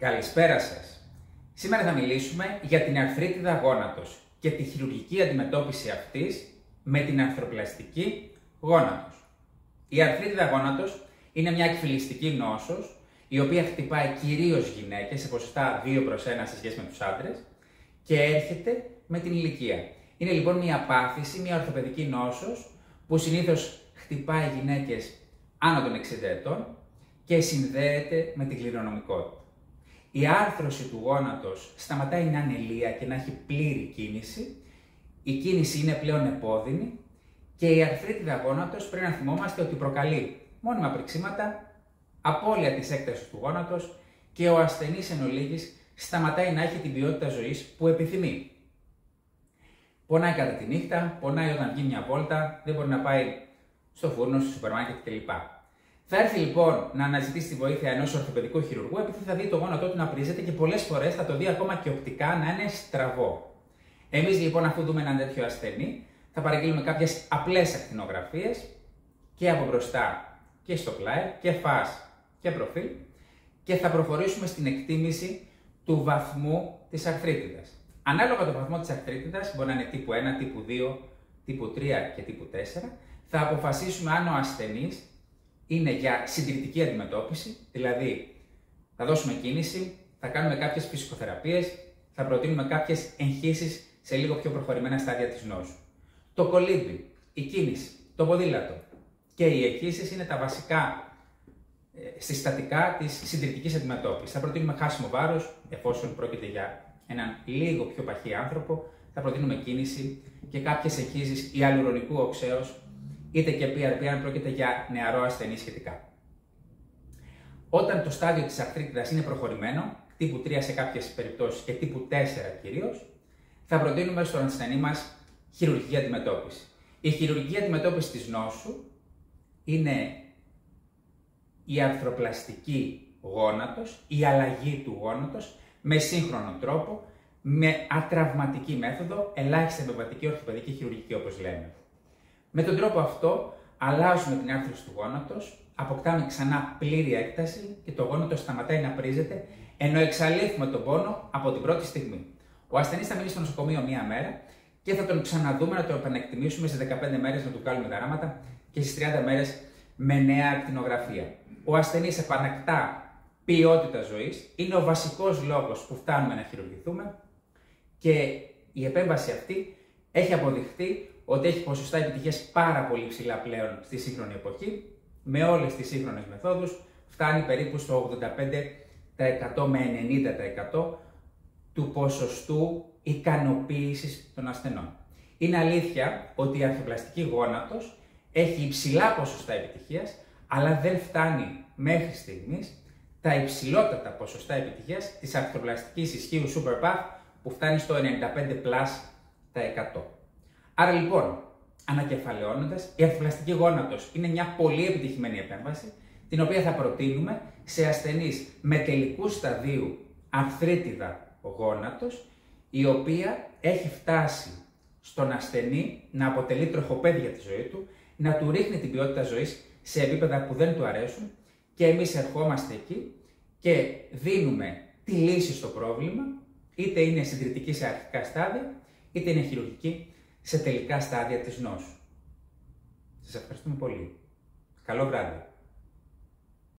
Καλησπέρα σας. Σήμερα θα μιλήσουμε για την αρθρίτιδα γόνατος και τη χειρουργική αντιμετώπιση αυτής με την αρθροπλαστική γόνατος. Η αρθρίτιδα γόνατος είναι μια εκφυλιστική νόσος η οποία χτυπάει κυρίως γυναίκες σε ποσοστά 2/1 σε σχέση με τους άντρες και έρχεται με την ηλικία. Είναι λοιπόν μια πάθηση, μια ορθοπαιδική νόσος που συνήθως χτυπάει γυναίκες άνω των 60 ετών και συνδέεται με την κληρονομικότητα. Η άρθρωση του γόνατος σταματάει να είναι λία και να έχει πλήρη κίνηση. Η κίνηση είναι πλέον επώδυνη και η αρθρίτιδα γόνατος πρέπει να θυμόμαστε ότι προκαλεί μόνιμα πριξίματα, απώλεια της έκτασης του γόνατος και ο ασθενής εν ολίγης σταματάει να έχει την ποιότητα ζωής που επιθυμεί. Πονάει κατά τη νύχτα, πονάει όταν βγει μια βόλτα, δεν μπορεί να πάει στο φούρνο, στο σούπερ μάρκετ κλπ. Θα έρθει λοιπόν να αναζητήσει τη βοήθεια ενός ορθοπαιδικού χειρουργού, επειδή θα δει το γόνατό του να πρίζεται και πολλές φορές θα το δει ακόμα και οπτικά να είναι στραβό. Εμείς λοιπόν, αφού δούμε έναν τέτοιο ασθενή, θα παραγγείλουμε κάποιες απλές ακτινογραφίες και από μπροστά και στο πλάι και φας και προφίλ και θα προχωρήσουμε στην εκτίμηση του βαθμού της αρθρίτιδας. Ανάλογα το βαθμό της αρθρίτιδας, μπορεί να είναι τύπου 1, τύπου 2, τύπου 3 και τύπου 4, θα αποφασίσουμε αν ο ασθενής είναι για συντηρητική αντιμετώπιση, δηλαδή θα δώσουμε κίνηση, θα κάνουμε κάποιες φυσικοθεραπείες, θα προτείνουμε κάποιες εγχύσεις σε λίγο πιο προχωρημένα στάδια της νόσου. Το κολύμπι, η κίνηση, το ποδήλατο και οι εγχύσεις είναι τα βασικά συστατικά της συντηρητικής αντιμετώπισης. Θα προτείνουμε χάσιμο βάρος, εφόσον πρόκειται για έναν λίγο πιο παχύ άνθρωπο, θα προτείνουμε κίνηση και κάποιες εγχύσεις ιαλουρονικού οξέως, είτε και PRP αν πρόκειται για νεαρό ασθενή σχετικά. Όταν το στάδιο της αρθρίτιδας είναι προχωρημένο, τύπου 3 σε κάποιες περιπτώσεις και τύπου 4 κυρίως, θα προτείνουμε στον ασθενή μας χειρουργική αντιμετώπιση. Η χειρουργική αντιμετώπιση της νόσου είναι η αρθροπλαστική γόνατος, η αλλαγή του γόνατος με σύγχρονο τρόπο, με ατραυματική μέθοδο, ελάχιστα επεμβατική ορθοπαιδική χειρουργική όπως λέμε. Με τον τρόπο αυτό αλλάζουμε την άρθρωση του γόνατος, αποκτάμε ξανά πλήρη έκταση και το γόνατος σταματάει να πρίζεται, ενώ εξαλείφουμε τον πόνο από την πρώτη στιγμή. Ο ασθενής θα μείνει στο νοσοκομείο μία μέρα και θα τον ξαναδούμε να τον επανεκτιμήσουμε σε 15 μέρες να του κάνουμε γράμματα και στις 30 μέρες με νέα ακτινογραφία. Ο ασθενής επανακτά ποιότητα ζωής, είναι ο βασικός λόγος που φτάνουμε να χειρουργηθούμε και η επέμβαση αυτή έχει αποδειχθεί ότι έχει ποσοστά επιτυχίας πάρα πολύ ψηλά πλέον στη σύγχρονη εποχή. Με όλες τις σύγχρονες μεθόδους φτάνει περίπου στο 85% με 90% του ποσοστού ικανοποίησης των ασθενών. Είναι αλήθεια ότι η αρθροπλαστική γόνατος έχει υψηλά ποσοστά επιτυχίας, αλλά δεν φτάνει μέχρι στιγμής τα υψηλότατα ποσοστά επιτυχίας της αρθροπλαστικής ισχύου SuperPath που φτάνει στο 95+%. Άρα λοιπόν, ανακεφαλαιώνοντας, η αρθροπλαστική γόνατος είναι μια πολύ επιτυχημένη επέμβαση, την οποία θα προτείνουμε σε ασθενείς με τελικού σταδίου αρθρίτιδα γόνατος, η οποία έχει φτάσει στον ασθενή να αποτελεί τροχοπέδι για τη ζωή του, να του ρίχνει την ποιότητα ζωής σε επίπεδα που δεν του αρέσουν και εμείς ερχόμαστε εκεί και δίνουμε τη λύση στο πρόβλημα, είτε είναι συντηρητική σε αρχικά στάδια, είτε είναι χειρουργική σε τελικά στάδια της νόσου. Σας ευχαριστούμε πολύ. Καλό βράδυ.